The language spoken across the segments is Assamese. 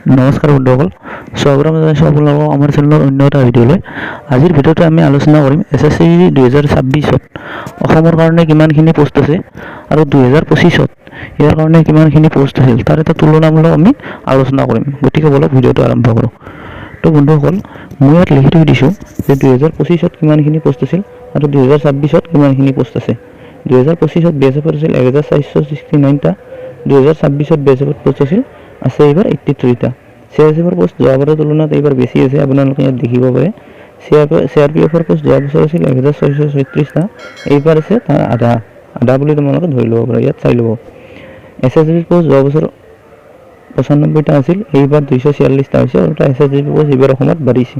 নমস্কাৰ বন্ধুসকল, স্বাগতম জনাইছোঁ আপোনালোকক আমাৰ চেনেলৰ অন্য এটা ভিডিঅ'লৈ। আজিৰ ভিডিঅ'টো আমি আলোচনা কৰিম SSC 2026ত অসমৰ কাৰণে কিমানখিনি পোষ্ট আছে আৰু 2025ত ইয়াৰ কাৰণে কিমানখিনি পোষ্ট আছিল তাৰ এটা তুলনামূলক আমি আলোচনা কৰিম। গতিকে বলক ভিডিঅ'টো আৰম্ভ কৰোঁ। তো বন্ধুসকল, মই ইয়াত লিখি থৈ দিছোঁ যে 2025ত কিমানখিনি পোষ্ট আছিল আৰু 2026ত কিমানখিনি পোষ্ট আছে। 2025ত BSFত আছিল 1469টা, 2026ত BSFত পোষ্ট আছিল আছে এইবাৰ 83টা। CRPFৰ পোষ্ট যোৱাবাৰৰ তুলনাত এইবাৰ বেছি আছে, আপোনালোকে ইয়াত দেখিব পাৰে। CRPFৰ পোষ্ট যোৱা বছৰ আছিল 1636টা, এইবাৰ আছে তাৰ আধা বুলি তোমালোকে ধৰি ল'ব পাৰে, ইয়াত চাই ল'ব। SSBৰ পোষ্ট যোৱা বছৰ 95টা আছিল, এইবাৰ 246টা হৈছে, আৰু SSB পোষ্ট এইবাৰ অসমত বাঢ়িছে।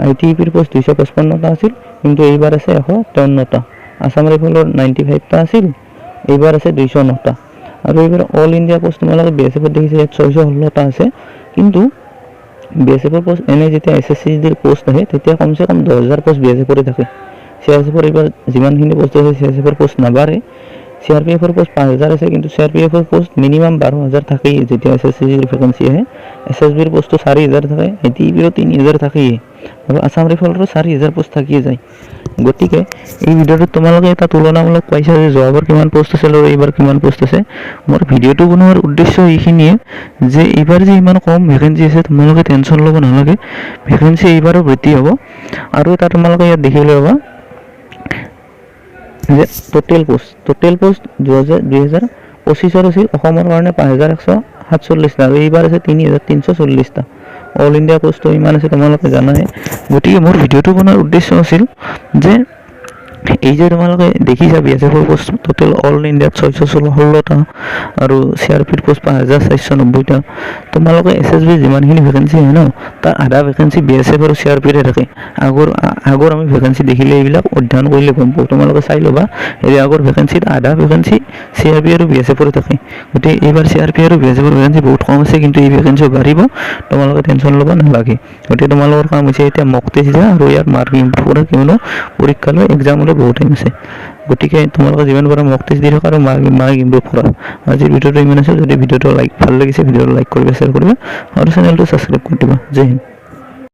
ITBPৰ পোষ্ট 255টা আছিল, কিন্তু এইবাৰ আছে 153টা। আছাম ৰাইফলৰ 95টা আছিল, এইবাৰ আছে 209টা। আৰু এইবাৰ অল ইণ্ডিয়া পোষ্ট তোমালোকে BSFত দেখিছে ইয়াত 616টা আছে, কিন্তু BSFৰ পোষ্ট এনে যেতিয়া SSCৰ পোষ্ট আহে তেতিয়া কমচে কম 10,000 পোষ্ট BSFৰে থাকে। CRPFৰ এইবাৰ যিমানখিনি পোষ্ট আছে CRPFৰ পোষ্ট নাবাঢ়ে। CRPFৰ পোষ্ট 5,000 আছে, কিন্তু CRPFৰ পোষ্ট মিনিমাম 12,000 থাকেই যেতিয়া SSCৰ ভেকেঞ্চি আহে। SSBৰ পোষ্টটো 4,000 থাকে, ITBPৰো 3,000 থাকেই, আৰু আছাম ৰাইফলৰো 4,000 পোষ্ট থাকিয়ে যায়। গতিকে এই ভিডিঅ'টোত তোমালোকে এটা তুলনামূলক পাইছা যে যোৱাবাৰ কিমান পোষ্ট আছিল আৰু এইবাৰ কিমান পোষ্ট আছে। মোৰ ভিডিঅ'টো বনোৱাৰ উদ্দেশ্য এইখিনিয়ে যে এইবাৰ যে ইমান কম ভেকেঞ্চি আছে তোমালোকে টেনশ্যন ল'ব নালাগে, ভেকেঞ্চি এইবাৰো বৃদ্ধি হ'ব। আৰু এটা তোমালোকে ইয়াত দেখিবলৈ পাবা যে টোটেল পোষ্ট 2025 আছিল অসমৰ কাৰণে 5,147টা, আৰু এইবাৰ আছে 3,340টা। অল ইণ্ডিয়া পোষ্টটো ইমান আছে তোমালোকে জানাই। গতিকে মোৰ ভিডিঅ'টো বনোৱাৰ উদ্দেশ্য আছিল যে এই যে তোমালোকে দেখিছা BSFৰ পোষ্ট টোটেল অল ইণ্ডিয়াত 616টা, আৰু CRPৰ পোষ্ট 5,490টা। তোমালোকে SSB যিমানখিনি ভেকেঞ্চি হয় ন, তাৰ আধা ভেকেঞ্চি BSF আৰু CRPৰে থাকে। আগৰ আমি ভেকেঞ্চি দেখিলে এইবিলাক অধ্যয়ন কৰিলে গম পাওঁ, তোমালোকে চাই ল'বা। এই আগৰ ভেকেঞ্চিত আধা ভেকেঞ্চি CRP আৰু BSFৰে থাকে। গতিকে এইবাৰ CRP আৰু BSFৰ ভেকেঞ্চি বহুত কম আছে, কিন্তু এই ভেকেঞ্চি বাঢ়িব, তোমালোকে টেনশ্যন ল'ব নালাগে। গতিকে তোমালোকৰ কাম হৈছে এতিয়া মক টেষ্ট দিয়া আৰু ইয়াৰ মাৰ্ক ইম্প্ৰুভ কৰা, কিয়নো পৰীক্ষালৈ এক্সামলৈ বহুত টাইম আছে। গতিকে তোমালোকে যিমান পাৰা মক টেষ্ট দি থকা আৰু মাৰ্ক ইম্প্ৰুভ কৰা। আজিৰ ভিডিঅ'টো ইমান আছে। যদি ভিডিঅ'টো ভাল লাগিছে ভিডিঅ'টো লাইক কৰিবা, শ্বেয়াৰ কৰিবা, আৰু চেনেলটো ছাবস্ক্ৰাইব কৰি দিবা। জয় হিন্দ।